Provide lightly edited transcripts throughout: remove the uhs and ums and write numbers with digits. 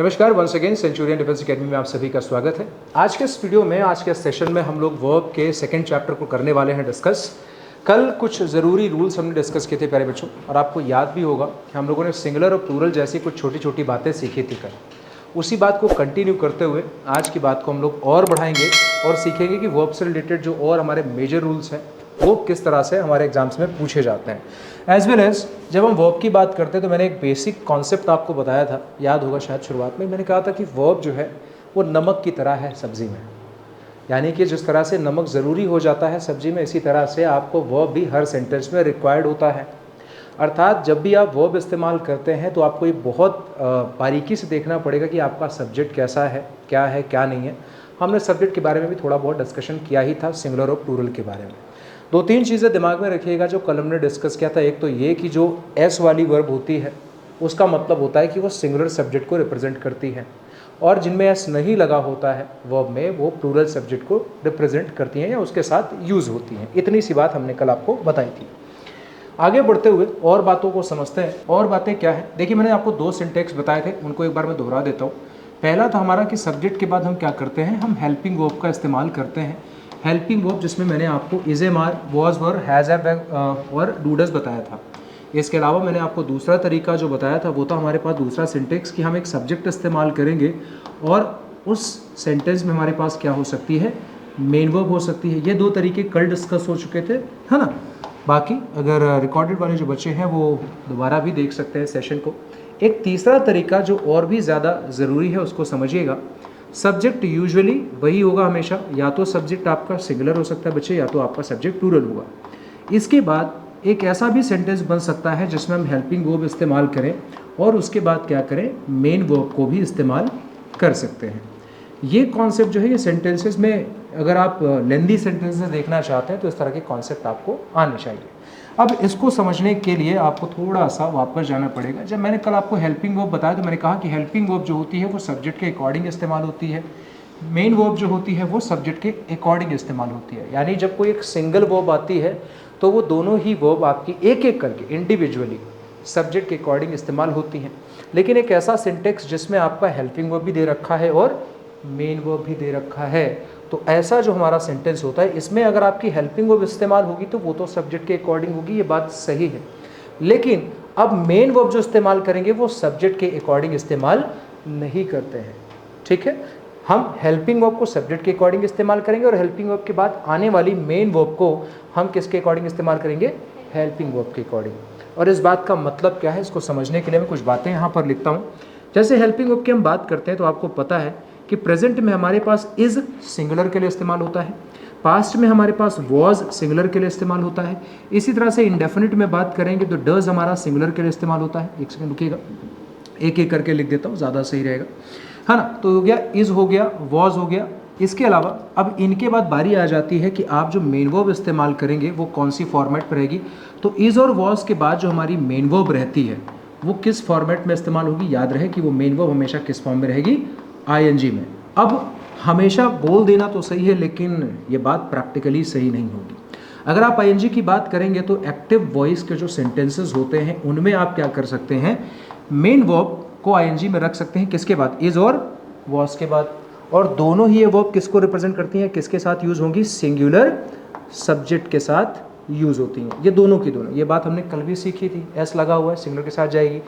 नमस्कार, once again Centurion Defence Academy में आप सभी का स्वागत है। आज के इस वीडियो में, आज के सेशन में हम लोग वर्ब के सेकंड चैप्टर को करने वाले हैं डिस्कस। कल कुछ ज़रूरी रूल्स हमने डिस्कस किए थे प्यारे बच्चों, और आपको याद भी होगा कि हम लोगों ने सिंगुलर और प्लूरल जैसी कुछ छोटी छोटी बातें सीखी थी कल। उसी बात को कंटिन्यू करते हुए आज की बात को हम लोग और बढ़ाएंगे और सीखेंगे कि वर्ब से रिलेटेड जो और हमारे मेजर रूल्स हैं वो किस तरह से हमारे एग्जाम्स में पूछे जाते हैं। एज वेल एज जब हम वर्ब की बात करते हैं तो मैंने एक बेसिक कॉन्सेप्ट आपको बताया था, याद होगा शायद शुरुआत में मैंने कहा था कि वर्ब जो है वो नमक की तरह है सब्ज़ी में। यानी कि जिस तरह से नमक ज़रूरी हो जाता है सब्ज़ी में, इसी तरह से आपको वर्ब भी हर सेंटेंस में रिक्वायर्ड होता है। अर्थात जब भी आप वर्ब इस्तेमाल करते हैं तो आपको ये बहुत बारीकी से देखना पड़ेगा कि आपका सब्जेक्ट कैसा है, क्या नहीं है। हमने सब्जेक्ट के बारे में भी थोड़ा बहुत डिस्कशन किया ही था, सिंगुलर और प्लूरल के बारे में। दो तीन चीज़ें दिमाग में रखिएगा जो कल हमने डिस्कस किया था। एक तो ये कि जो एस वाली वर्ब होती है उसका मतलब होता है कि वो सिंगुलर सब्जेक्ट को रिप्रेजेंट करती है, और जिनमें एस नहीं लगा होता है वर्ब में वो प्लूरल सब्जेक्ट को रिप्रेजेंट करती हैं या उसके साथ यूज़ होती हैं। इतनी सी बात हमने कल आपको बताई थी। आगे बढ़ते हुए और बातों को समझते हैं। और बातें क्या है, देखिए मैंने आपको दो सिंटेक्स बताए थे, उनको एक बार मैं दोहरा देता हूँ। पहला था हमारा कि सब्जेक्ट के बाद हम क्या करते हैं, हम हेल्पिंग वर्ब का इस्तेमाल करते हैं। हेल्पिंग वर्ब जिसमें मैंने आपको इज ए मार, वॉज वर, हैज़ और डू डज बताया था। इसके अलावा मैंने आपको दूसरा तरीका जो बताया था वो था हमारे पास दूसरा सिंटेक्स कि हम एक सब्जेक्ट इस्तेमाल करेंगे और उस सेंटेंस में हमारे पास क्या हो सकती है, मेन वर्ब हो सकती है। ये दो तरीके कल डिस्कस हो चुके थे, है ना। बाकी अगर रिकॉर्डेड वाले जो बच्चे हैं वो दोबारा भी देख सकते हैं सेशन को। एक तीसरा तरीका जो और भी ज़्यादा ज़रूरी है उसको समझिएगा। सब्जेक्ट यूजुअली वही होगा हमेशा, या तो सब्जेक्ट आपका सिंगुलर हो सकता है बच्चे, या तो आपका सब्जेक्ट प्लूरल होगा। इसके बाद एक ऐसा भी सेंटेंस बन सकता है जिसमें हम हेल्पिंग वर्ब इस्तेमाल करें और उसके बाद क्या करें, मेन वर्ब को भी इस्तेमाल कर सकते हैं। ये कॉन्सेप्ट जो है ये सेंटेंसेस में, अगर आप लेंदी सेंटेंसेस देखना चाहते हैं तो इस तरह के कॉन्सेप्ट आपको आने चाहिए। अब इसको समझने के लिए आपको थोड़ा सा वापस जाना पड़ेगा। जब मैंने कल आपको हेल्पिंग वर्ब बताया तो मैंने कहा कि हेल्पिंग वर्ब जो होती है वो सब्जेक्ट के अकॉर्डिंग इस्तेमाल होती है, मेन वर्ब जो होती है वो सब्जेक्ट के अकॉर्डिंग इस्तेमाल होती है। यानी जब कोई एक सिंगल वर्ब आती है तो वो दोनों ही वर्ब आपकी एक एक करके इंडिविजुअली सब्जेक्ट के अकॉर्डिंग इस्तेमाल होती हैं। लेकिन एक ऐसा सिंटेक्स जिसमें आपका हेल्पिंग वर्ब भी दे रखा है और मेन वर्ब भी दे रखा है, तो ऐसा जो हमारा सेंटेंस होता है इसमें अगर आपकी हेल्पिंग वर्ब इस्तेमाल होगी तो वो तो सब्जेक्ट के अकॉर्डिंग होगी, ये बात सही है। लेकिन अब मेन वर्ब जो इस्तेमाल करेंगे वो सब्जेक्ट के अकॉर्डिंग इस्तेमाल नहीं करते हैं, ठीक है। हम हेल्पिंग वर्ब को सब्जेक्ट के अकॉर्डिंग इस्तेमाल करेंगे और हेल्पिंग वर्ब के बाद आने वाली मेन वर्ब को हम किसके अकॉर्डिंग इस्तेमाल करेंगे, हेल्पिंग वर्ब के अकॉर्डिंग। और इस बात का मतलब क्या है इसको समझने के लिए मैं कुछ बातें यहाँ पर लिखता हूँ। जैसे हेल्पिंग वर्ब की हम बात करते हैं तो आपको पता है कि प्रेजेंट में हमारे पास इज़ सिंगुलर के लिए इस्तेमाल होता है, पास्ट में हमारे पास वॉज सिंगुलर के लिए इस्तेमाल होता है। इसी तरह से इंडेफिनिट में बात करेंगे तो डज हमारा सिंगुलर के लिए इस्तेमाल होता है। एक सेकंड रुकिएगा, एक एक करके लिख देता हूँ, ज़्यादा सही रहेगा, है ना। तो हो गया, इज़ हो गया, वॉज हो गया। इसके अलावा अब इनके बाद बारी आ जाती है कि आप जो मेन वर्ब इस्तेमाल करेंगे वो कौन सी फॉर्मेट पर रहेगी। तो इज़ और वॉज के बाद जो हमारी मेन वर्ब रहती है वो किस फॉर्मेट में इस्तेमाल होगी। याद रहे कि वो मेन वर्ब हमेशा किस फॉर्म में रहेगी, आईएनजी में। अब हमेशा बोल देना तो सही है लेकिन ये बात प्रैक्टिकली सही नहीं होगी। अगर आप आईएनजी की बात करेंगे तो एक्टिव वॉइस के जो सेंटेंसेस होते हैं उनमें आप क्या कर सकते हैं, मेन वर्ब को आईएनजी में रख सकते हैं, किसके बाद, इज और वॉज के बाद। और दोनों ही ये वर्ब किसको रिप्रेजेंट करती हैं, किसके साथ यूज होंगी, सिंगुलर सब्जेक्ट के साथ यूज होती हैं। ये दोनों की दोनों, ये बात हमने कल भी सीखी थी, एस लगा हुआ है सिंगुलर के साथ जाएगी।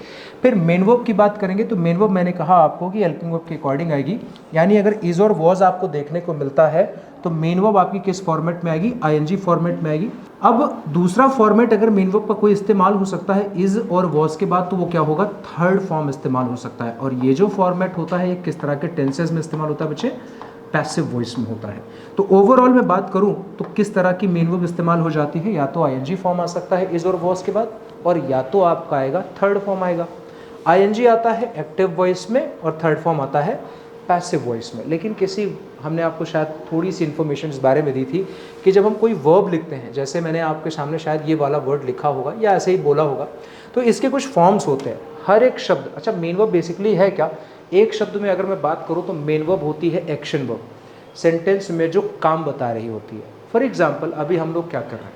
फिर मेन वर्ब की बात करेंगे तो मेन वर्ब मैंने कहा आपको कि हेल्पिंग वर्ब के अकॉर्डिंग आएगी। यानी अगर इज और वॉज आपको देखने को मिलता है तो मेन वर्ब आपकी किस फॉर्मेट में आएगी, आईएनजी फॉर्मेट में आएगी। अब दूसरा फॉर्मेट अगर मेन वर्ब का कोई इस्तेमाल हो सकता है इज और वॉज के बाद तो वो क्या होगा, थर्ड फॉर्म इस्तेमाल हो सकता है। और ये जो फॉर्मेट होता है ये किस तरह के टेंसेस में इस्तेमाल होता है बच्चे, पैसिव वॉइस में होता है। तो ओवरऑल मैं बात करूं तो किस तरह की मेन वर्ब इस्तेमाल हो जाती है, या तो आईएनजी फॉर्म आ सकता है इज और वॉज के बाद, और या तो आपका आएगा थर्ड फॉर्म आएगा। आईएनजी आता है एक्टिव वॉइस में और थर्ड फॉर्म आता है पैसिव वॉइस में। लेकिन हमने आपको शायद थोड़ी सी इन्फॉर्मेशन इस बारे में दी थी कि जब हम कोई वर्ब लिखते हैं, जैसे मैंने आपके सामने शायद ये वाला वर्ड लिखा होगा या ऐसे ही बोला होगा, तो इसके कुछ फॉर्म्स होते हैं। हर एक शब्द, अच्छा मेन वर्ब बेसिकली है क्या, एक शब्द में अगर मैं बात करूँ तो मेन वर्ब होती है एक्शन वर्ब, सेंटेंस में जो काम बता रही होती है। फॉर एग्जाम्पल अभी हम लोग क्या कर रहे हैं,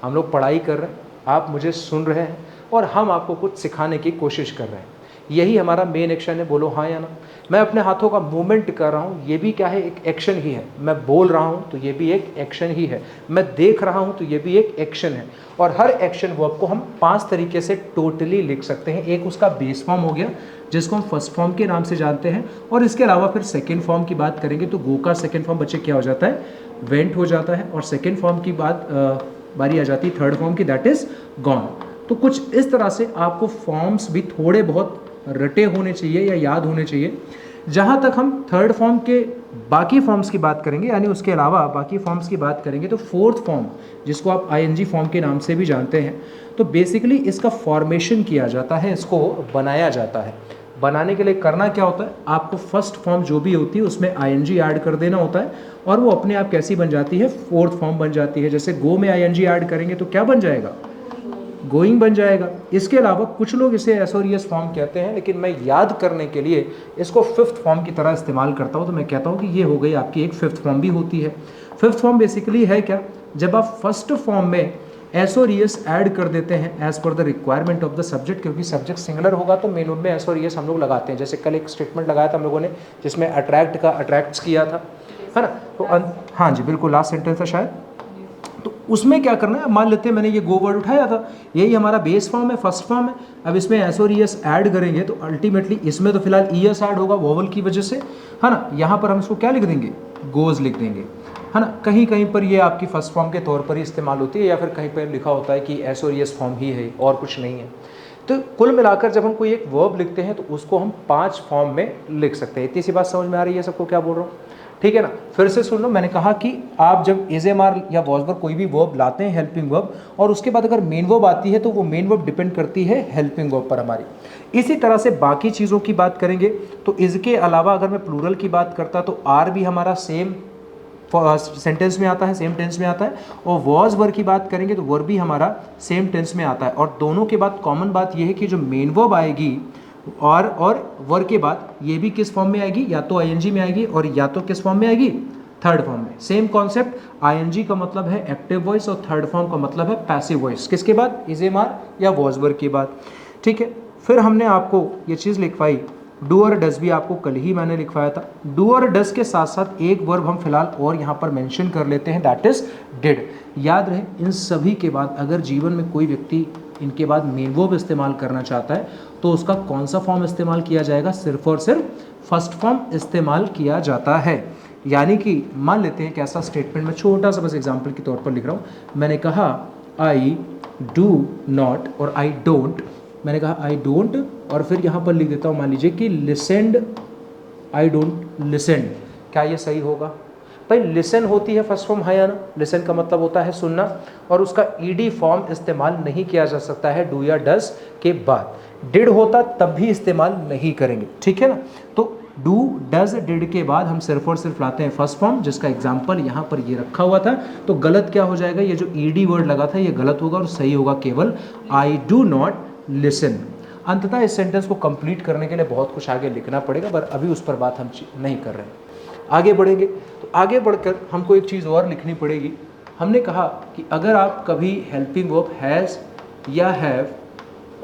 हम लोग पढ़ाई कर रहे हैं, आप मुझे सुन रहे हैं और हम आपको कुछ सिखाने की कोशिश कर रहे हैं। यही हमारा मेन एक्शन है, बोलो हाँ या ना। मैं अपने हाथों का मूवमेंट कर रहा हूँ, ये भी क्या है, एक एक्शन ही है। मैं बोल रहा हूँ तो ये भी एक एक्शन ही है। मैं देख रहा हूँ तो ये भी एक एक्शन है। और हर एक्शन वर्ब को हम 5 तरीके से टोटली लिख सकते हैं। एक उसका बेस फॉर्म हो गया जिसको हम फर्स्ट फॉर्म के नाम से जानते हैं, और इसके अलावा फिर सेकेंड फॉर्म की बात करेंगे तो गो का सेकेंड फॉर्म बच्चे क्या हो जाता है, वेंट हो जाता है। और सेकेंड फॉर्म की बात बारी आ जाती है थर्ड फॉर्म की, दैट इज गॉन। तो कुछ इस तरह से आपको फॉर्म्स भी थोड़े बहुत रटे होने चाहिए या याद होने चाहिए। जहाँ तक हम थर्ड फॉर्म के बाकी फॉर्म्स की बात करेंगे, यानी उसके अलावा बाकी फॉर्म्स की बात करेंगे, तो फोर्थ फॉर्म जिसको आप आईएनजी फॉर्म के नाम से भी जानते हैं, तो बेसिकली इसका फॉर्मेशन किया जाता है, इसको बनाया जाता है। बनाने के लिए करना क्या होता है, आपको फर्स्ट फॉर्म जो भी होती है उसमें आईएनजी ऐड कर देना होता है, और वो अपने आप कैसी बन जाती है, फोर्थ फॉर्म बन जाती है। जैसे गो में आईएनजी ऐड करेंगे तो क्या बन जाएगा, गोइंग बन जाएगा। इसके अलावा कुछ लोग इसे एसोरियस फॉर्म कहते हैं, लेकिन मैं याद करने के लिए इसको फिफ्थ फॉर्म की तरह इस्तेमाल करता हूँ, तो मैं कहता हूँ कि ये हो गई आपकी एक फिफ्थ फॉर्म भी होती है। फिफ्थ फॉर्म बेसिकली है क्या, जब आप फर्स्ट फॉर्म में एसोरियस ऐड कर देते हैं as per the requirement of the subject, क्योंकि सब्जेक्ट सिंगुलर होगा तो मेन वर्ब में एसोरियस हम लोग लगाते हैं। जैसे कल एक स्टेटमेंट लगाया था हम लोगों ने जिसमें अट्रैक्ट का अट्रैक्ट्स किया था, है ना। तो हाँ जी बिल्कुल, लास्ट सेंटेंस था शायद। तो उसमें क्या करना है, मान लेते हैं मैंने ये गो वर्ड उठाया था, यही हमारा बेस फॉर्म है, फर्स्ट फॉर्म है। अब इसमें एस और ईएस ऐड करेंगे तो अल्टीमेटली इसमें तो फिलहाल ईएस ऐड होगा वोवल की वजह से, है ना। यहाँ पर हम इसको क्या लिख देंगे, गोज लिख देंगे, है ना। कहीं कहीं पर ये आपकी फर्स्ट फॉर्म के तौर पर ही इस्तेमाल होती है, या फिर कहीं पर लिखा होता है कि एस और ईएस फॉर्म ही है और कुछ नहीं है। तो कुल मिलाकर जब हम कोई एक वर्ब लिखते हैं तो उसको हम 5 फॉर्म में लिख सकते हैं। इतनी सी बात समझ में आ रही है सबको, क्या बोल रहा हूँ, ठीक है ना। फिर से सुन लो, मैंने कहा कि आप जब इज एम आर या वॉज वर्ब कोई भी वर्ब लाते हैं, हेल्पिंग वर्ब, और उसके बाद अगर मेन वर्ब आती है तो वो मेन वर्ब डिपेंड करती है हेल्पिंग वर्ब पर हमारी। इसी तरह से बाकी चीज़ों की बात करेंगे तो इसके अलावा अगर मैं प्लूरल की बात करता तो आर भी हमारा सेम सेंटेंस में आता है, सेम टेंस में आता है। और वॉज वर्ब की बात करेंगे तो वर्ब भी हमारा सेम टेंस में आता है। और दोनों के बाद कॉमन बात यह है कि जो मेन वर्ब आएगी और वर्ब के बाद ये भी किस फॉर्म में आएगी, या तो आईएनजी में आएगी और या तो किस फॉर्म में आएगी, थर्ड फॉर्म में। सेम कॉन्सेप्ट, आईएनजी का मतलब है एक्टिव वॉइस और थर्ड फॉर्म का मतलब है पैसिव वॉइस। किसके बाद, इज एम आर या वॉज वर्ब के बाद, ठीक है। फिर हमने आपको ये चीज़ लिखवाई, डू और डज भी आपको कल ही मैंने लिखवाया था। डू और डज के साथ साथ एक वर्ब हम फिलहाल और यहाँ पर मेंशन कर लेते हैं, दैट इज डिड। याद रहे, इन सभी के बाद अगर जीवन में कोई व्यक्ति इनके बाद मेन वर्ब इस्तेमाल करना चाहता है तो उसका कौन सा फॉर्म इस्तेमाल किया जाएगा, सिर्फ और सिर्फ फर्स्ट फॉर्म इस्तेमाल किया जाता है। यानी कि मान लेते हैं कि ऐसा स्टेटमेंट मैं छोटा सा बस एग्जांपल के तौर पर लिख रहा हूँ। मैंने कहा आई डू नॉट और आई डोंट, मैंने कहा आई डोंट और फिर यहाँ पर लिख देता हूँ, मान लीजिए कि लिसेंड, आई डोंट लिसेंड। क्या ये सही होगा भाई? लिसन होती है फर्स्ट फॉर्म, है या ना। लिसन का मतलब होता है सुनना, और उसका ईडी फॉर्म इस्तेमाल नहीं किया जा सकता है डू या डज के बाद। डिड होता तब भी इस्तेमाल नहीं करेंगे, ठीक है ना। तो डू डज डिड के बाद हम सिर्फ और सिर्फ लाते हैं फर्स्ट फॉर्म, जिसका एग्जाम्पल यहाँ पर ये रखा हुआ था। तो गलत क्या हो जाएगा, ये जो ईडी वर्ड लगा था ये गलत होगा और सही होगा केवल आई डू नॉट लिसन। अंततः इस सेंटेंस को कंप्लीट करने के लिए बहुत कुछ आगे लिखना पड़ेगा, पर अभी उस पर बात हम नहीं कर रहे हैं। आगे बढ़ेंगे तो आगे बढ़कर हमको एक चीज़ और लिखनी पड़ेगी। हमने कहा कि अगर आप कभी हेल्पिंग वर्ब हैज़ या हैव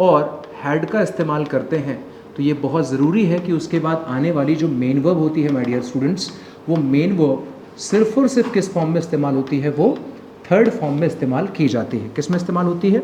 और हैड का इस्तेमाल करते हैं तो ये बहुत ज़रूरी है कि उसके बाद आने वाली जो मेन वर्ब होती है माय डियर स्टूडेंट्स, वो मेन वर्ब सिर्फ और सिर्फ किस फॉर्म में इस्तेमाल होती है, वो थर्ड फॉर्म में इस्तेमाल की जाती है। किस में इस्तेमाल होती है,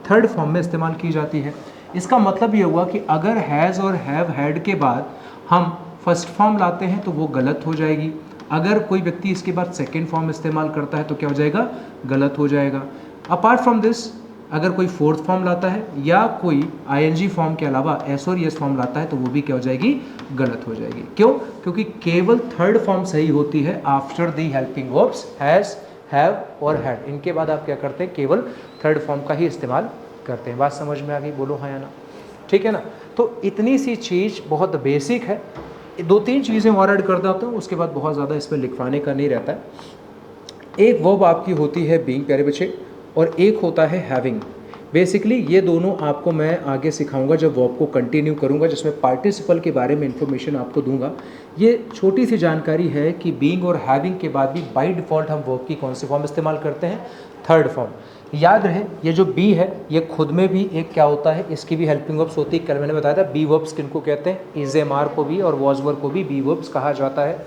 थर्ड फॉर्म में इस्तेमाल की जाती है। इसका मतलब ये हुआ कि अगर हैज़ और हैव हैड के बाद हम फर्स्ट फॉर्म लाते हैं तो वो गलत हो जाएगी। अगर कोई व्यक्ति इसके बाद सेकेंड फॉर्म इस्तेमाल करता है तो क्या हो जाएगा, गलत हो जाएगा। अपार्ट फ्रॉम दिस, अगर कोई फोर्थ फॉर्म लाता है या कोई आईएनजी फॉर्म के अलावा एस और एस फॉर्म लाता है तो वो भी क्या हो जाएगी, गलत हो जाएगी। क्यों? क्योंकि केवल थर्ड फॉर्म सही होती है after the helping verbs has, have और हैड। इनके बाद आप क्या करते हैं, केवल थर्ड फॉर्म का ही इस्तेमाल करते हैं। बात समझ में आ गई, बोलो हाँ या ना, ठीक है ना। तो इतनी सी चीज़ बहुत बेसिक है। 2-3 चीज़ें और ऐड कर देता हूँ, उसके बाद बहुत ज़्यादा इसमें लिखवाने का नहीं रहता है। एक वर्ब आपकी होती है बीइंग प्यारे बच्चे, और एक होता है हैविंग। बेसिकली ये दोनों आपको मैं आगे सिखाऊंगा जब वर्ब को कंटिन्यू करूंगा, जिसमें पार्टिसिपल के बारे में इंफॉर्मेशन आपको दूंगा। ये छोटी सी जानकारी है कि बीइंग और हैविंग के बाद भी बाय डिफ़ॉल्ट हम वर्ब की कौन सी फॉर्म इस्तेमाल करते हैं, थर्ड फॉर्म। याद रहे ये जो बी है ये खुद में भी एक क्या होता है, इसकी भी हेल्पिंग वर्ब्स होती है। कल मैंने बताया था बी वर्ब्स किनको कहते हैं, इज एम आर को भी और वॉज वर्ब को भी बी वर्ब्स कहा जाता है।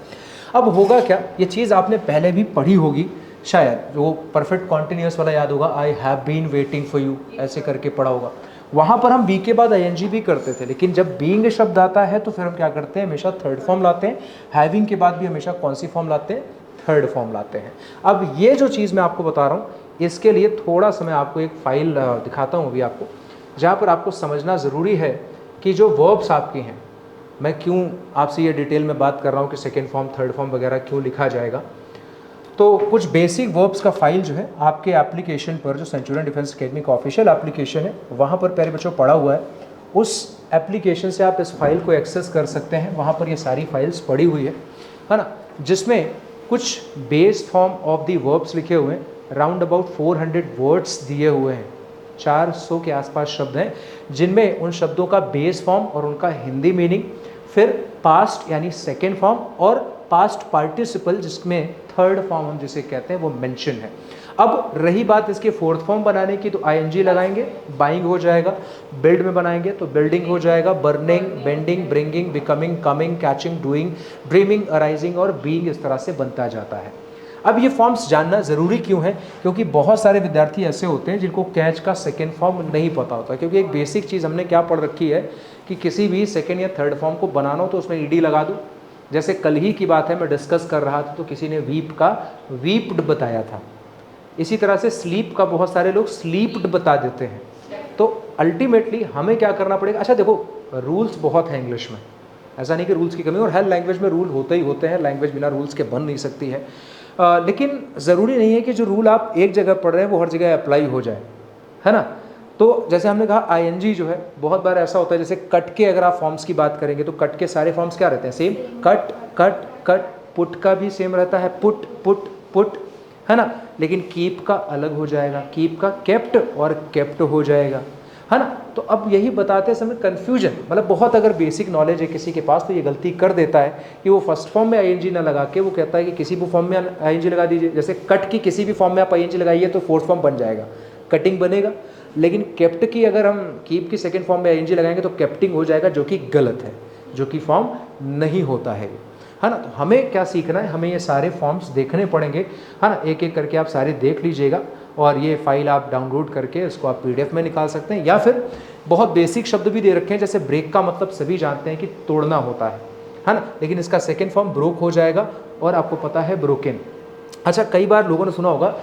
अब होगा क्या, ये चीज़ आपने पहले भी पढ़ी होगी शायद, वो परफेक्ट कॉन्टिन्यूस वाला याद होगा, I have been waiting for you ऐसे करके पढ़ा होगा। वहाँ पर हम बी के बाद आईएनजी भी करते थे, लेकिन जब बीइंग शब्द आता है तो फिर हम क्या करते हैं, हमेशा थर्ड फॉर्म लाते हैं। हैविंग के बाद भी हमेशा कौन सी फॉर्म लाते हैं, थर्ड फॉर्म लाते हैं। अब ये जो चीज़ मैं आपको बता रहा हूँ, इसके लिए थोड़ा सा मैं आपको एक फाइल दिखाता हूँ अभी आपको, जहाँ पर आपको समझना ज़रूरी है कि जो वर्ब्स आपकी हैं, मैं क्यों आपसे ये डिटेल में बात कर रहा हूँ कि सेकेंड फॉर्म थर्ड फॉर्म वगैरह क्यों लिखा जाएगा। तो कुछ बेसिक वर्ब्स का फाइल जो है आपके एप्लीकेशन पर, जो सेंचुरियन डिफेंस एकेडमी का ऑफिशियल एप्लीकेशन है वहाँ पर प्यारे बच्चों पड़ा हुआ है। उस एप्लीकेशन से आप इस फाइल को एक्सेस कर सकते हैं, वहाँ पर ये सारी फाइल्स पड़ी हुई है ना, जिसमें कुछ base form of the verbs लिखे हुए हैं। राउंड अबाउट 400 वर्ड्स दिए हुए हैं, 400 के आसपास शब्द हैं, जिनमें उन शब्दों का बेस फॉर्म और उनका हिंदी मीनिंग, फिर पास्ट यानी सेकेंड फॉर्म और पास्ट पार्टिसिपल जिसमें थर्ड फॉर्म हम जिसे कहते हैं वो मेंशन है। अब रही बात इसके फोर्थ फॉर्म बनाने की, तो आईएनजी लगाएंगे, बाइंग हो जाएगा। बिल्ड में बनाएंगे तो बिल्डिंग हो जाएगा, burning, bending, bringing, becoming, coming, catching, doing, dreaming, arising और बीइंग, इस तरह से बनता जाता है। अब ये फॉर्म्स जानना ज़रूरी क्यों है, क्योंकि बहुत सारे विद्यार्थी ऐसे होते हैं जिनको कैच का सेकेंड फॉर्म नहीं पता होता, क्योंकि एक बेसिक चीज़ हमने क्या पढ़ रखी है कि किसी भी सेकेंड या थर्ड फॉर्म को बनाना हो तो उसमें ईडी लगा दो। जैसे कल ही की बात है, मैं डिस्कस कर रहा था तो किसी ने वीप का वीप्ड बताया था। इसी तरह से स्लीप का बहुत सारे लोग स्लीप्ड बता देते हैं। तो अल्टीमेटली हमें क्या करना पड़ेगा। अच्छा देखो, रूल्स बहुत हैं इंग्लिश में, ऐसा नहीं कि रूल्स की कमी, और हर लैंग्वेज में रूल होते ही होते हैं, लैंग्वेज बिना रूल्स के बन नहीं सकती है। लेकिन ज़रूरी नहीं है कि जो रूल आप एक जगह पढ़ रहे हैं वो हर जगह अप्लाई हो जाए, है ना। तो जैसे हमने कहा आईएनजी जो है, बहुत बार ऐसा होता है, जैसे कट के अगर आप फॉर्म्स की बात करेंगे तो कट के सारे फॉर्म्स क्या रहते हैं, same, cut cut cut. Put का भी सेम रहता है, पुट पुट पुट, है ना। लेकिन कीप का अलग हो जाएगा, कीप का केप्ट और केप्ट हो जाएगा, है ना। तो अब यही बताते समय कन्फ्यूजन, मतलब बहुत अगर बेसिक नॉलेज है किसी के पास तो ये गलती कर देता है कि वो फर्स्ट फॉर्म में आईएनजी ना लगा के वो कहता है कि किसी भी फॉर्म में आईएनजी लगा दीजिए। जैसे कट की किसी भी फॉर्म में आप आईएनजी लगाइए तो फोर्थ फॉर्म बन जाएगा, कटिंग बनेगा। लेकिन केप्ट की अगर हम कीप की सेकंड फॉर्म में आईएनजी लगाएंगे तो केप्टिंग हो जाएगा, जो कि गलत है, जो कि फॉर्म नहीं होता है ना। तो हमें क्या सीखना है, हमें ये सारे फॉर्म्स देखने पड़ेंगे, है ना। एक एक करके आप सारे देख लीजिएगा, और ये फाइल आप डाउनलोड करके इसको आप पीडीएफ में निकाल सकते हैं, या फिर बहुत बेसिक शब्द भी दे रखे हैं। जैसे ब्रेक का मतलब सभी जानते हैं कि तोड़ना होता है ना, लेकिन इसका सेकेंड फॉर्म ब्रोक हो जाएगा, और आपको पता है ब्रोकन। अच्छा, कई बार लोगों ने सुना होगा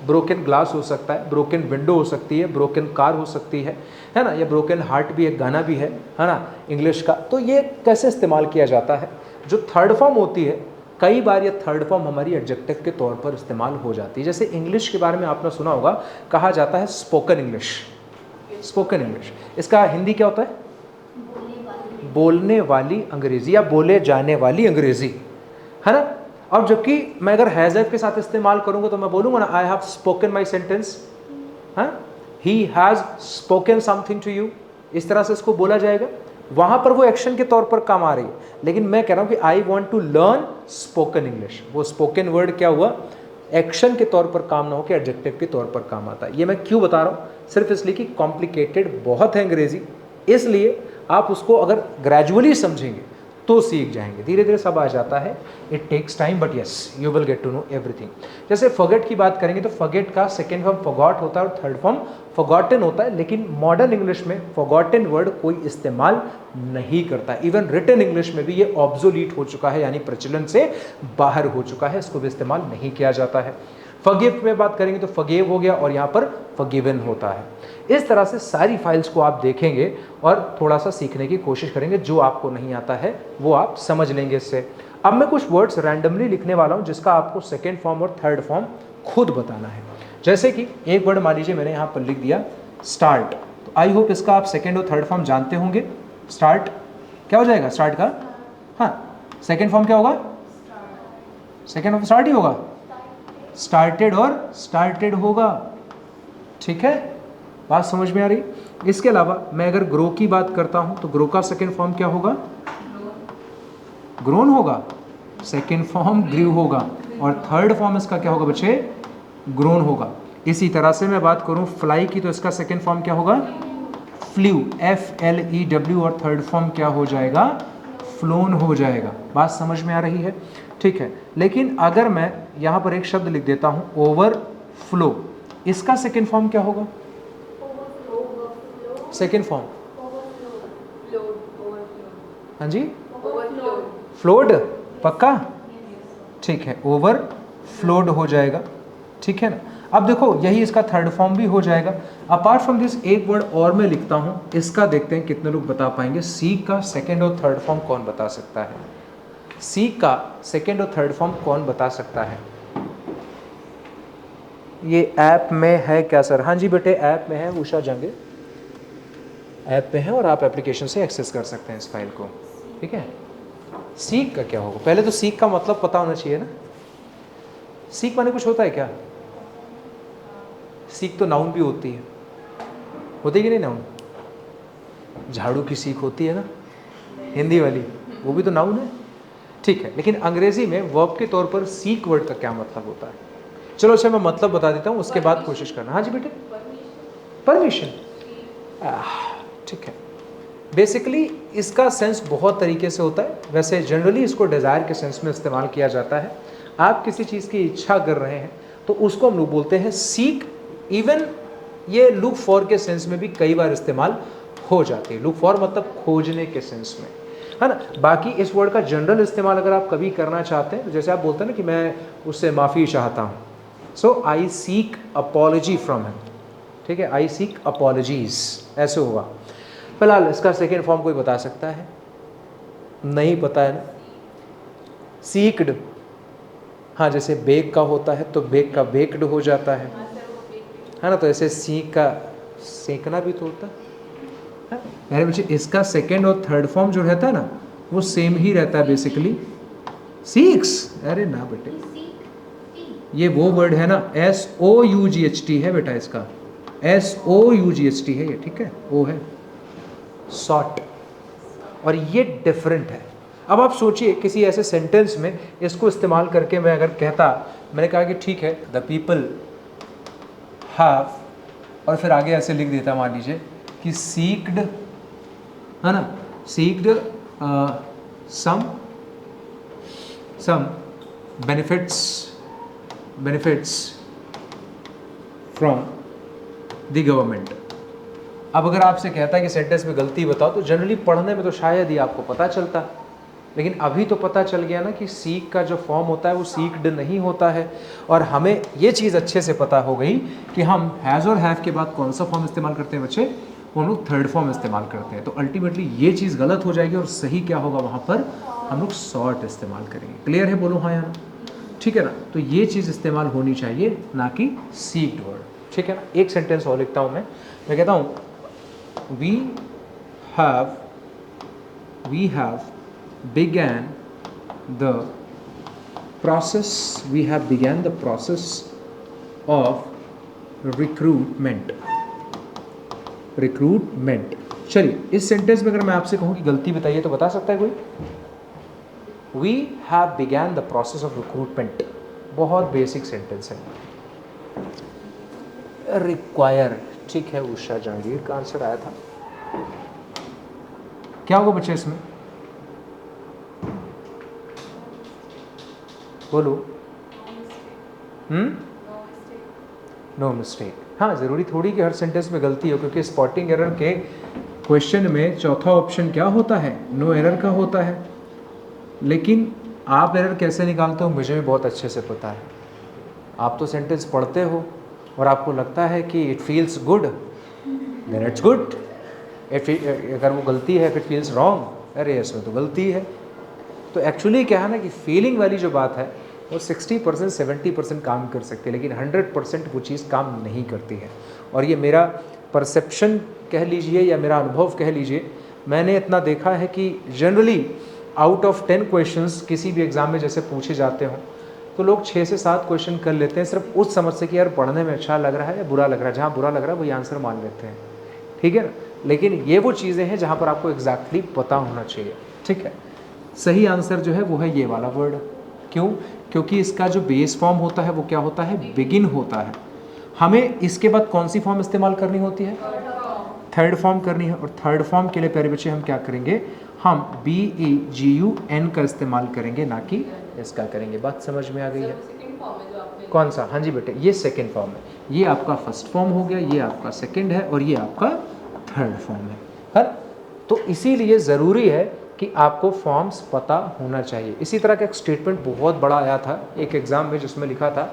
ब्रोकन ग्लास हो सकता है, ब्रोकन विंडो हो सकती है, ब्रोकन कार हो सकती है ना, या ब्रोकन हार्ट भी एक गाना भी है ना इंग्लिश का। तो ये कैसे इस्तेमाल किया जाता है, जो थर्ड फॉर्म होती है, कई बार ये थर्ड फॉर्म हमारी एडजेक्टिव के तौर पर इस्तेमाल हो जाती है। जैसे इंग्लिश के बारे में आपने सुना होगा, कहा जाता है स्पोकन इंग्लिश। स्पोकन इंग्लिश, इसका हिंदी क्या होता है, बोलने वाली अंग्रेजी या बोले जाने वाली अंग्रेजी, है ना। और जबकि मैं अगर हैज़ हैव के साथ इस्तेमाल करूंगा तो मैं बोलूंगा ना, I have spoken my sentence, he has spoken something to you, इस तरह से इसको बोला जाएगा। वहाँ पर वो एक्शन के तौर पर काम आ रही है, लेकिन मैं कह रहा हूँ कि I want to learn spoken English. वो स्पोकन वर्ड क्या हुआ, एक्शन के तौर पर काम ना हो कि एडजेक्टिव के तौर पर काम आता है। ये मैं क्यों बता रहा हूँ, सिर्फ इसलिए कि कॉम्प्लिकेटेड बहुत है अंग्रेजी, इसलिए आप उसको अगर ग्रेजुअली समझेंगे तो सीख जाएंगे, धीरे धीरे सब आ जाता है। It takes time but yes you will get to know everything. जैसे फॉरगेट की बात करेंगे तो फॉरगेट का सेकेंड फॉर्म फॉरगॉट होता है और थर्ड फॉर्म फॉरगॉटन होता है, लेकिन मॉडर्न इंग्लिश में फॉरगॉटन वर्ड कोई इस्तेमाल नहीं करता। इवन रिटन इंग्लिश में भी ये ऑब्सोलीट हो चुका है, यानी प्रचलन से बाहर हो चुका है, इसको भी इस्तेमाल नहीं किया जाता है। फॉरगिव में बात करेंगे तो फॉरगिव हो गया और यहाँ पर फॉरगिवन होता है। इस तरह से सारी फाइल्स को आप देखेंगे और थोड़ा सा सीखने की कोशिश करेंगे, जो आपको नहीं आता है वो आप समझ लेंगे इससे। अब मैं कुछ वर्ड्स रैंडमली लिखने वाला हूँ जिसका आपको सेकेंड फॉर्म और थर्ड फॉर्म खुद बताना है। जैसे कि एक वर्ड मान लीजिए मैंने यहाँ पर लिख दिया स्टार्ट, तो आई होप इसका आप सेकेंड और थर्ड फॉर्म जानते होंगे। स्टार्ट क्या हो जाएगा, स्टार्ट का, हाँ, सेकेंड फॉर्म क्या होगा, सेकेंड फॉर्म स्टार्ट ही होगा, स्टार्टेड और स्टार्टेड होगा, ठीक है, बात समझ में आ रही। इसके अलावा मैं अगर ग्रो की बात करता हूं तो ग्रो का सेकेंड फॉर्म क्या होगा, ग्रोन होगा, सेकेंड फॉर्म ग्रीव होगा, और थर्ड फॉर्म इसका क्या होगा बच्चे, ग्रोन होगा। इसी तरह से मैं बात करूं फ्लाई की तो इसका सेकेंड फॉर्म क्या होगा, फ्ल्यू, FLEW, और थर्ड फॉर्म क्या हो जाएगा, फ्लोन हो जाएगा। बात समझ में आ रही है, ठीक है। लेकिन अगर मैं यहाँ पर एक शब्द लिख देता हूँ ओवरफ्लो, इसका सेकेंड फॉर्म क्या होगा, सेकेंड फॉर्म, हाँ जी, फ्लोड, पक्का, ठीक है, ओवरफ्लोड हो जाएगा, ठीक है ना। अब देखो यही इसका थर्ड फॉर्म भी हो जाएगा। अपार्ट फ्रॉम दिस एक वर्ड और मैं लिखता हूँ, इसका देखते हैं कितने लोग बता पाएंगे। सी का सेकेंड और थर्ड फॉर्म कौन बता सकता है, सी का सेकेंड और थर्ड फॉर्म कौन बता सकता है। ये ऐप में है क्या सर, हाँ जी बेटे ऐप में है, उषा जंगे ऐप में है और आप एप्लीकेशन से एक्सेस कर सकते हैं इस फाइल को, ठीक है। सीक का क्या होगा, पहले तो सीक का मतलब पता होना चाहिए ना। सीक माने कुछ होता है क्या, सीख तो नाउन भी होती है, होती है कि नहीं नाउन, झाड़ू की सीख होती है ना हिंदी वाली, वो भी तो नाउन है, ठीक है। लेकिन अंग्रेजी में वर्ब के तौर पर सीक वर्ड का क्या मतलब होता है, चलो अच्छा मैं मतलब बता देता हूँ, उसके बाद कोशिश करना। हाँ जी बेटे, परमिशन, ठीक है। बेसिकली इसका सेंस बहुत तरीके से होता है, वैसे जनरली इसको डिज़ायर के सेंस में इस्तेमाल किया जाता है। आप किसी चीज़ की इच्छा कर रहे हैं तो उसको हम लोग बोलते हैं सीक। इवन ये लुक फॉर के सेंस में भी कई बार इस्तेमाल हो जाती है, लुक फॉर मतलब खोजने के सेंस में, है ना। बाकी इस वर्ड का जनरल इस्तेमाल अगर आप कभी करना चाहते हैं, तो जैसे आप बोलते हैं ना कि मैं उससे माफ़ी चाहता हूँ, so I seek apology from him, ठीक है, आई सीक अपॉलजीज, ऐसे हुआ। फिलहाल इसका सेकेंड फॉर्म कोई बता सकता है, नहीं पता है ना। सीक्ड, हाँ जैसे बेक का होता है तो बेक का बेक्ड हो जाता है ना, तो ऐसे सीक का सेकना भी तो होता है। मेरे बच्चे इसका सेकेंड और थर्ड फॉर्म जो रहता है ना वो सेम ही रहता है बेसिकली, सीक्स, अरे ना बेटे ये वो वर्ड है ना, SOUGHT है बेटा, इसका SOUGHT है ये, ठीक है, वो है सॉट, और ये डिफरेंट है। अब आप सोचिए किसी ऐसे सेंटेंस में इसको इस्तेमाल करके मैं अगर कहता, मैंने कहा कि ठीक है द पीपल हैव, और फिर आगे ऐसे लिख देता मान लीजिए कि सीक्ड, है ना, seeked some benefits from the government. अब अगर आपसे कहता है कि सेंटेंस में गलती बताओ, तो जनरली पढ़ने में तो शायद ही आपको पता चलता, लेकिन अभी तो पता चल गया ना कि सीक का जो फॉर्म होता है वो सीक्ड नहीं होता है। और हमें ये चीज़ अच्छे से पता हो गई कि हम हैज़ और हैव के बाद कौन सा फॉर्म इस्तेमाल करते हैं बच्चे, वो हम लोग थर्ड फॉर्म इस्तेमाल करते हैं। तो अल्टीमेटली ये चीज़ गलत हो जाएगी और सही क्या होगा, वहाँ पर हम लोग सॉर्ट इस्तेमाल करेंगे। क्लियर है, बोलो हाँ या ना, ठीक है ना। तो ये चीज़ इस्तेमाल होनी चाहिए, ना कि सीक्ड वर्ड, ठीक है ना। एक सेंटेंस और लिखता हूँ मैं कहता हूँ we have began the process of recruitment। चलिए इस सेंटेंस में अगर मैं आपसे कहूँ कि गलती बताइए तो बता सकता है कोई, we have began the process of recruitment, बहुत बेसिक सेंटेंस है। रिक्वायर, ठीक है, उषा जहांगीर का आंसर आया था। क्या होगा बच्चे इसमें, बोलो। नो मिस्टेक, हाँ ज़रूरी थोड़ी कि हर सेंटेंस में गलती हो, क्योंकि स्पॉटिंग एरर के क्वेश्चन में चौथा ऑप्शन क्या होता है, नो एरर का होता है। लेकिन आप एरर कैसे निकालते हो मुझे भी बहुत अच्छे से पता है। आप तो सेंटेंस पढ़ते हो और आपको लगता है कि it feels good, then it's good. अगर वो गलती है, इफ इट फील्स रॉन्ग, अरे इसमें तो गलती है। तो एक्चुअली क्या है ना कि फीलिंग वाली जो बात है वो 60% 70% काम कर सकती है, लेकिन 100% वो चीज़ काम नहीं करती है। और ये मेरा परसेप्शन कह लीजिए या मेरा अनुभव कह लीजिए, मैंने इतना देखा है कि जनरली आउट ऑफ 10 क्वेश्चंस किसी भी एग्ज़ाम में जैसे पूछे जाते हों तो लोग 6 से 7 क्वेश्चन कर लेते हैं, सिर्फ उस समझ से कि यार पढ़ने में अच्छा लग रहा है या बुरा लग रहा है। जहाँ बुरा लग रहा है वही आंसर मान लेते हैं, ठीक है ना। लेकिन ये वो चीज़ें हैं जहाँ पर आपको एग्जैक्टली पता होना चाहिए, ठीक है। सही आंसर जो है वो है ये वाला वर्ड। क्यों? क्योंकि इसका जो बेस फॉर्म होता है वो क्या होता है, बिगिन होता है। हमें इसके बाद कौन सी फॉर्म इस्तेमाल करनी होती है? थर्ड फॉर्म करनी है। और थर्ड फॉर्म के लिए प्यारे बच्चे हम क्या करेंगे? हम BEGUN का इस्तेमाल करेंगे, ना कि इसका करेंगे। बात समझ में आ गई है? कौन सा? हाँ जी बेटे, ये सेकेंड फॉर्म है। ये आपका फर्स्ट फॉर्म हो गया, ये आपका सेकेंड है, और ये आपका थर्ड फॉर्म है। तो इसीलिए ज़रूरी है कि आपको फॉर्म्स पता होना चाहिए। इसी तरह का एक स्टेटमेंट बहुत बड़ा आया था एक एग्ज़ाम में, जिसमें लिखा था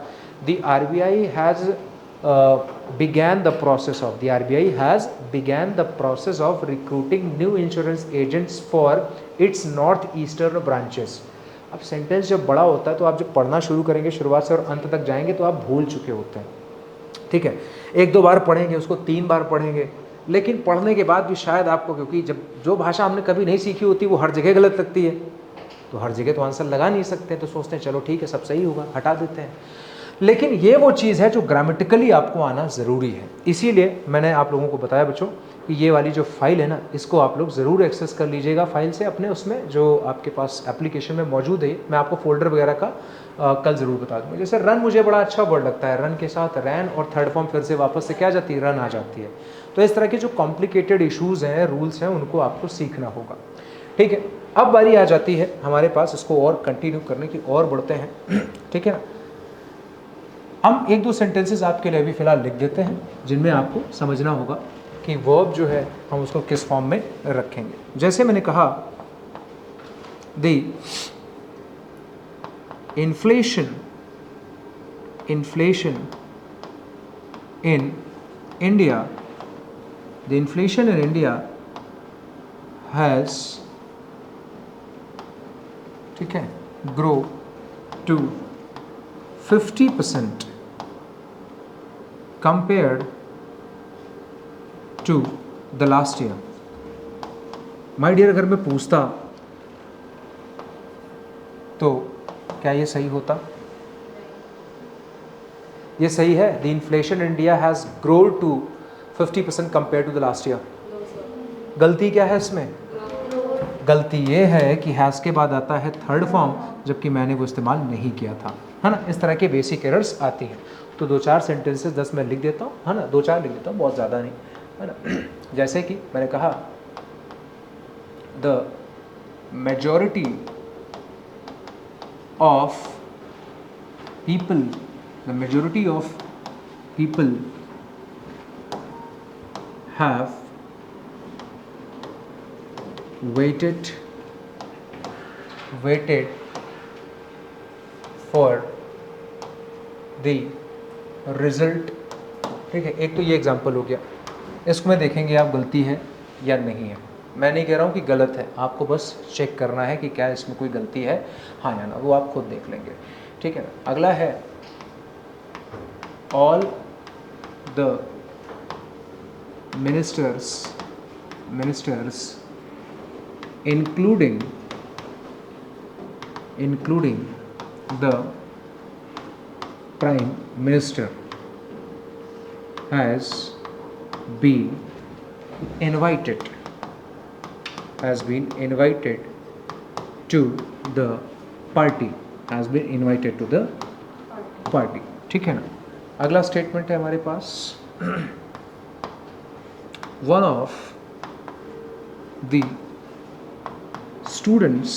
the RBI has began the process of recruiting new insurance agents for its north eastern branches। अब सेंटेंस जब बड़ा होता है तो आप जब पढ़ना शुरू करेंगे शुरुआत से और अंत तक जाएंगे तो आप भूल चुके होते हैं, ठीक है। एक दो बार पढ़ेंगे, उसको 3 बार पढ़ेंगे, लेकिन पढ़ने के बाद भी शायद आपको, क्योंकि जब जो भाषा हमने कभी नहीं सीखी होती वो हर जगह गलत लगती है, तो हर जगह तो आंसर लगा नहीं सकते, तो सोचते हैं चलो ठीक है सब सही होगा, हटा देते हैं। लेकिन ये वो चीज़ है जो ग्रामेटिकली आपको आना ज़रूरी है। इसीलिए मैंने आप लोगों को बताया बच्चों कि ये वाली जो फाइल है ना, इसको आप लोग ज़रूर एक्सेस कर लीजिएगा फाइल से अपने, उसमें जो आपके पास एप्लीकेशन में मौजूद है। मैं आपको फोल्डर वगैरह का कल ज़रूर बता दूँगा। जैसे रन मुझे बड़ा अच्छा वर्ड लगता है, रन के साथ रैन और थर्ड फॉर्म फिर से वापस से क्या जाती है? रन आ जाती है। तो इस तरह के जो कॉम्प्लिकेटेड इशूज़ हैं, रूल्स हैं, उनको आपको सीखना होगा, ठीक है। अब बारी आ जाती है हमारे पास इसको और कंटिन्यू करने की, और बढ़ते हैं, ठीक है ना। हम एक दो सेंटेंसेस आपके लिए अभी फ़िलहाल लिख देते हैं जिनमें आपको समझना होगा कि वर्ब जो है हम उसको किस फॉर्म में रखेंगे। जैसे मैंने कहा, the inflation in India, the inflation in India has, ठीक है, grow to 50% compared to the last year। My dear, अगर मैं पूछता तो क्या ये सही होता? ये सही है? The inflation India has growed to 50% compare to the last year. गलती क्या है इसमें? गलती ये है कि हैज़ के बाद आता है थर्ड फॉर्म, जबकि मैंने वो इस्तेमाल नहीं किया था, है ना। इस तरह के बेसिक एरर्स आती हैं। तो 2-4 सेंटेंसेस 10 मैं लिख देता हूँ, है ना, 2-4 लिख देता हूँ, बहुत ज़्यादा नहीं, है ना। जैसे कि मैंने कहा, the majority of people have waited for the result, ठीक है। एक तो ये एग्जांपल हो गया, इसमें देखेंगे आप गलती है या नहीं है। मैं नहीं कह रहा हूँ कि गलत है, आपको बस चेक करना है कि क्या इसमें कोई गलती है, हाँ या ना, वो आप खुद देख लेंगे, ठीक है ना। अगला है, all the ministers including the prime minister has been invited to the party, ठीक है ना। अगला स्टेटमेंट है हमारे पास, one of the students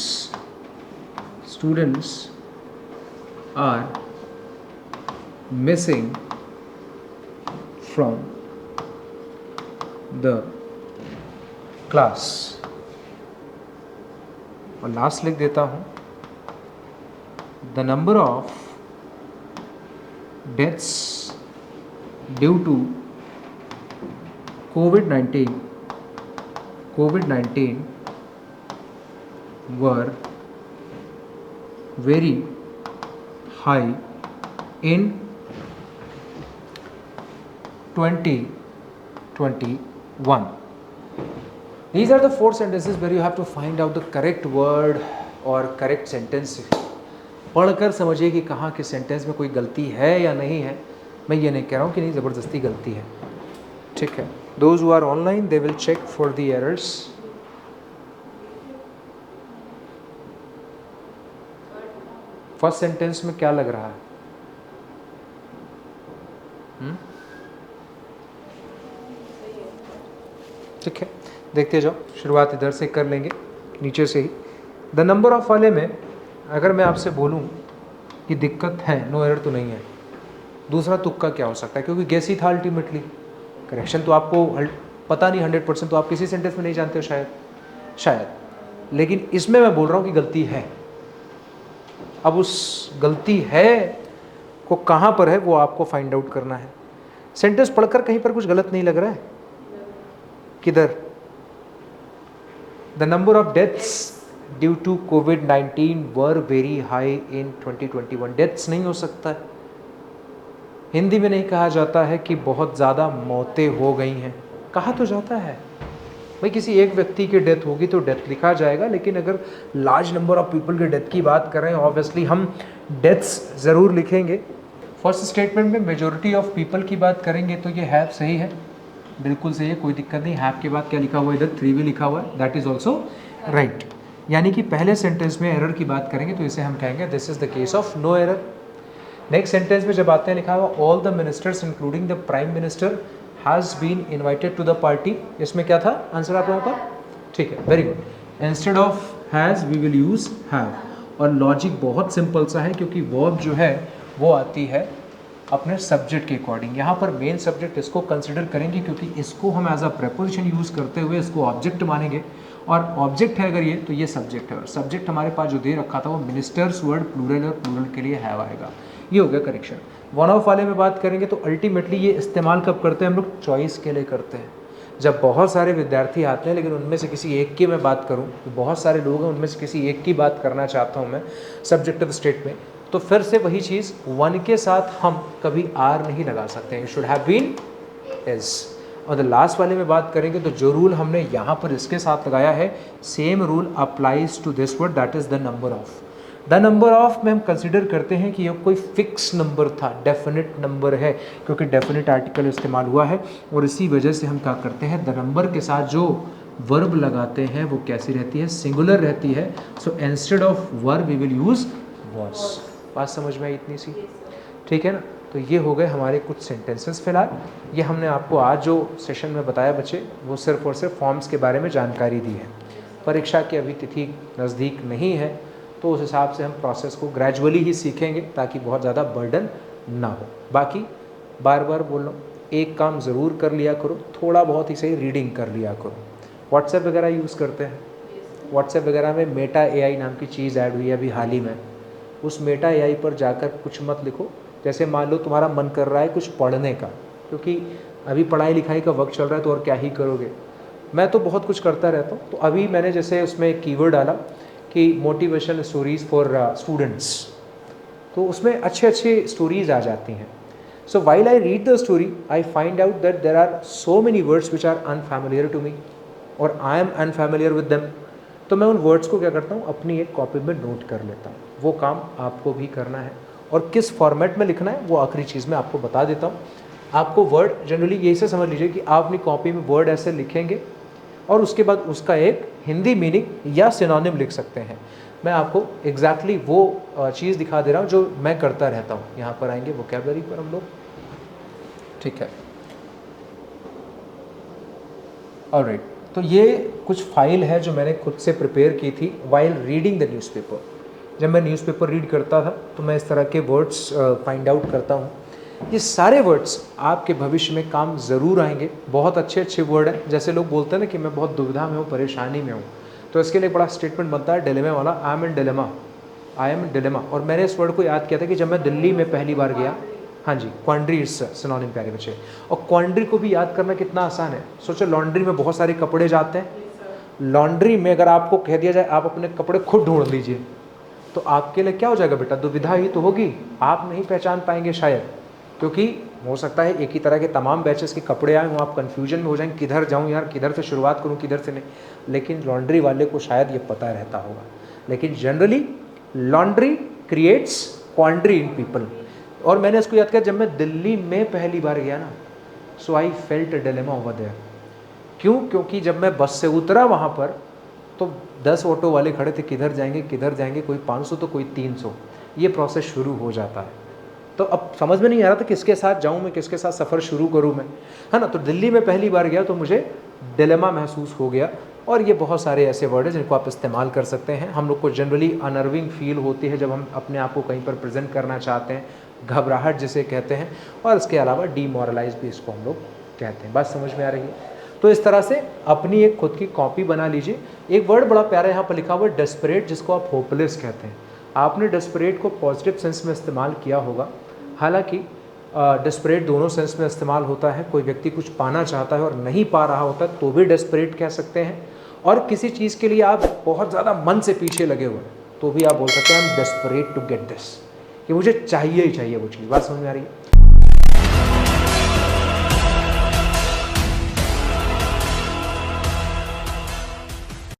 are missing from the class। और लास्ट लिख देता हूँ, the number of deaths due to COVID-19 were very high in 2021। These are the 4 sentences where you have to find out the correct word और correct sentence। पढ़कर समझिए कि कहाँ के सेंटेंस में कोई गलती है या नहीं है। मैं ये नहीं कह रहा हूँ कि नहीं, ज़बरदस्ती गलती है, ठीक है। Those who are online, they will check for the errors। First sentence में क्या लग रहा है? ठीक है, देखते जाओ, शुरुआत इधर से कर लेंगे, नीचे से ही। द नंबर ऑफ वाले में अगर मैं आपसे बोलूं कि दिक्कत है, नो एरर तो नहीं है, दूसरा तुक्का क्या हो सकता है, क्योंकि गेस ही था अल्टीमेटली। करेक्शन तो आपको पता नहीं 100%, तो आप किसी सेंटेंस में नहीं जानते हो शायद, लेकिन इसमें मैं बोल रहा हूँ कि गलती है। अब उस गलती है को कहाँ पर है वो आपको फाइंड आउट करना है। सेंटेंस पढ़कर कहीं पर कुछ गलत नहीं लग रहा है? किधर? The number of deaths due to कोविड-19 were very high in 2021। Deaths नहीं हो सकता है, हिंदी में नहीं कहा जाता है कि बहुत ज़्यादा मौतें हो गई हैं, कहा तो जाता है भाई किसी एक व्यक्ति की डेथ होगी तो डेथ लिखा जाएगा, लेकिन अगर लार्ज नंबर ऑफ पीपल के डेथ की बात कर रहे हैं ऑब्वियसली हम डेथ्स ज़रूर लिखेंगे। फर्स्ट स्टेटमेंट में मेजॉरिटी ऑफ पीपल की बात करेंगे तो ये हैव सही है, बिल्कुल सही है, कोई दिक्कत नहीं। हैव के बाद क्या लिखा हुआ है इधर? 3 भी लिखा हुआ है, दैट इज़ ऑल्सो राइट। यानी कि पहले सेंटेंस में एरर की बात करेंगे तो इसे हम कहेंगे this is the case of no error. Next sentence में जब आते हैं लिखा हुआ all the ministers including the prime minister has been invited to the party, इसमें क्या था आंसर आप लोगों का? ठीक है, very good. Instead of has we will use have, और लॉजिक बहुत सिंपल सा है क्योंकि वर्ब जो है वो आती है अपने सब्जेक्ट के अकॉर्डिंग। यहाँ पर मेन सब्जेक्ट इसको कंसिडर करेंगे क्योंकि इसको हम एज अ प्रेपोजिशन यूज़ करते हुए इसको ऑब्जेक्ट मानेंगे, और ऑब्जेक्ट है अगर ये तो ये सब्जेक्ट है, और सब्जेक्ट हमारे पास जो दे रखा था वो मिनिस्टर्स वर्ड प्लूरल, और प्लूरल के लिए हैव आएगा। ये हो गया करेक्शन। वन ऑफ वाले में बात करेंगे तो अल्टीमेटली ये इस्तेमाल कब करते हैं हम लोग? चॉइस के लिए करते हैं। जब बहुत सारे विद्यार्थी आते हैं लेकिन उनमें से किसी एक की मैं बात करूं, तो बहुत सारे लोग हैं उनमें से किसी एक की बात करना चाहता हूं मैं सब्जेक्टिव स्टेट में, तो फिर से वही चीज़ वन के साथ हम कभी आर नहीं लगा सकते हैं, शुड हैव बीन इज। और द लास्ट वाले में बात करेंगे तो जो रूल हमने यहाँ पर इसके साथ लगाया है same rule applies to this word, that is the number of. The number of में हम कंसिडर करते हैं कि यह कोई फिक्स नंबर था, डेफिनेट नंबर है, क्योंकि डेफिनेट आर्टिकल इस्तेमाल हुआ है, और इसी वजह से हम क्या करते हैं द नंबर के साथ जो वर्ब लगाते हैं वो कैसी रहती है? सिंगुलर रहती है। So instead of verb we will use was. बात समझ में आई इतनी सी? ठीक है ना? तो ये हो गए हमारे कुछ सेंटेंसेस। फिलहाल ये हमने आपको आज जो सेशन में बताया बच्चे, वो सिर्फ और सिर्फ फॉर्म्स के बारे में जानकारी दी है। परीक्षा की अभी तिथि नज़दीक नहीं है, तो उस हिसाब से हम प्रोसेस को ग्रेजुअली ही सीखेंगे ताकि बहुत ज़्यादा बर्डन ना हो। बाकी बार बार बोल रहा हूँ, एक काम ज़रूर कर लिया करो, थोड़ा बहुत ही सही रीडिंग कर लिया करो। व्हाट्सएप वगैरह यूज़ करते हैं, व्हाट्सएप वगैरह में मेटा एआई नाम की चीज़ ऐड हुई है अभी हाल ही में, उस मेटा एआई पर जाकर कुछ मत लिखो। जैसे मान लो तुम्हारा मन कर रहा है कुछ पढ़ने का, क्योंकि अभी पढ़ाई लिखाई का वक्त चल रहा है तो और क्या ही करोगे। मैं तो बहुत कुछ करता रहता हूँ, तो अभी मैंने जैसे उसमें एक कीवर्ड डाला कि मोटिवेशनल स्टोरीज़ फॉर स्टूडेंट्स, तो उसमें अच्छे अच्छे स्टोरीज़ आ जाती हैं। So while I read the story I find out that there are so many words which are unfamiliar to me और I am unfamiliar with them. तो मैं उन वर्ड्स को क्या करता हूँ, अपनी एक कॉपी में नोट कर लेता हूँ। वो काम आपको भी करना है, और किस फॉर्मेट में लिखना है वो आखिरी चीज़ में आपको बता देता हूँ। आपको वर्ड जनरली यही से समझ लीजिए कि आप अपनी कॉपी में वर्ड ऐसे लिखेंगे और उसके बाद उसका एक हिंदी मीनिंग या सिनोनिम लिख सकते हैं। मैं आपको एग्जैक्टली वो चीज़ दिखा दे रहा हूँ जो मैं करता रहता हूँ। यहाँ पर आएंगे वोकैबुलरी पर हम लोग, ठीक है। ऑलराइट, तो ये कुछ फाइल है जो मैंने खुद से प्रिपेयर की थी वाइल रीडिंग द न्यूज़पेपर। जब मैं न्यूज़पेपर रीड करता था तो मैं इस तरह के वर्ड्स फाइंड आउट करता हूँ। ये सारे वर्ड्स आपके भविष्य में काम ज़रूर आएंगे। बहुत अच्छे अच्छे वर्ड हैं। जैसे लोग बोलते हैं ना कि मैं बहुत दुविधा में हूँ, परेशानी में हूँ, तो इसके लिए बड़ा स्टेटमेंट बनता है डिलेमा वाला, I am in dilemma, I am in dilemma. और मैंने इस वर्ड को याद किया था कि जब मैं दिल्ली में पहली बार गया, हाँ जी, क्वांड्री इज सिनोनिम प्यारे बच्चे। और क्वांड्री को भी याद करना कितना आसान है। सोचो लॉन्ड्री में बहुत सारे कपड़े जाते हैं, लॉन्ड्री में अगर आपको कह दिया जाए आप अपने कपड़े खुद ढूंढ लीजिए, तो आपके लिए क्या हो जाएगा बेटा? दुविधा ही तो होगी, आप नहीं पहचान पाएंगे शायद, क्योंकि हो सकता है एक ही तरह के तमाम बैचेस के कपड़े आए हों, आप कन्फ्यूजन में हो जाएंगे किधर जाऊं यार, किधर से शुरुआत करूं, किधर से नहीं। लेकिन लॉन्ड्री वाले को शायद ये पता रहता होगा। लेकिन generally laundry creates quandary in people. और मैंने इसको याद किया जब मैं दिल्ली में पहली बार गया ना, so I felt a dilemma over there. क्यों? क्योंकि जब मैं बस से उतरा वहाँ पर तो 10 ऑटो वाले खड़े थे, किधर जाएंगे किधर जाएंगे, कोई 500 तो कोई 300। ये प्रोसेस शुरू हो जाता है। तो अब समझ में नहीं आ रहा था किसके साथ जाऊँ मैं, किसके साथ सफ़र शुरू करूँ मैं, है ना। तो दिल्ली में पहली बार गया तो मुझे डिलेमा महसूस हो गया। और ये बहुत सारे ऐसे वर्ड हैं जिनको आप इस्तेमाल कर सकते हैं। हम लोग को जनरली अनर्विंग फील होती है जब हम अपने आप को कहीं पर प्रेजेंट करना चाहते हैं, घबराहट जिसे कहते हैं, और इसके अलावा डीमोरलाइज भी इसको हम लोग कहते हैं। बात समझ में आ रही है। तो इस तरह से अपनी एक खुद की कॉपी बना लीजिए। एक वर्ड बड़ा प्यारा यहाँ पर लिखा हुआ है डेस्परेट, जिसको आप होपलेस कहते हैं। आपने डेस्परेट को पॉजिटिव सेंस में इस्तेमाल किया होगा, हालांकि डेस्परेट दोनों सेंस में इस्तेमाल होता है। कोई व्यक्ति कुछ पाना चाहता है और नहीं पा रहा होता तो भी डेस्परेट कह सकते हैं, और किसी चीज़ के लिए आप बहुत ज़्यादा मन से पीछे लगे हुए हैं तो भी आप बोल सकते हैं I am desperate to get this, कि मुझे चाहिए ही चाहिए वो चीज़। बात समझ में आ रही है।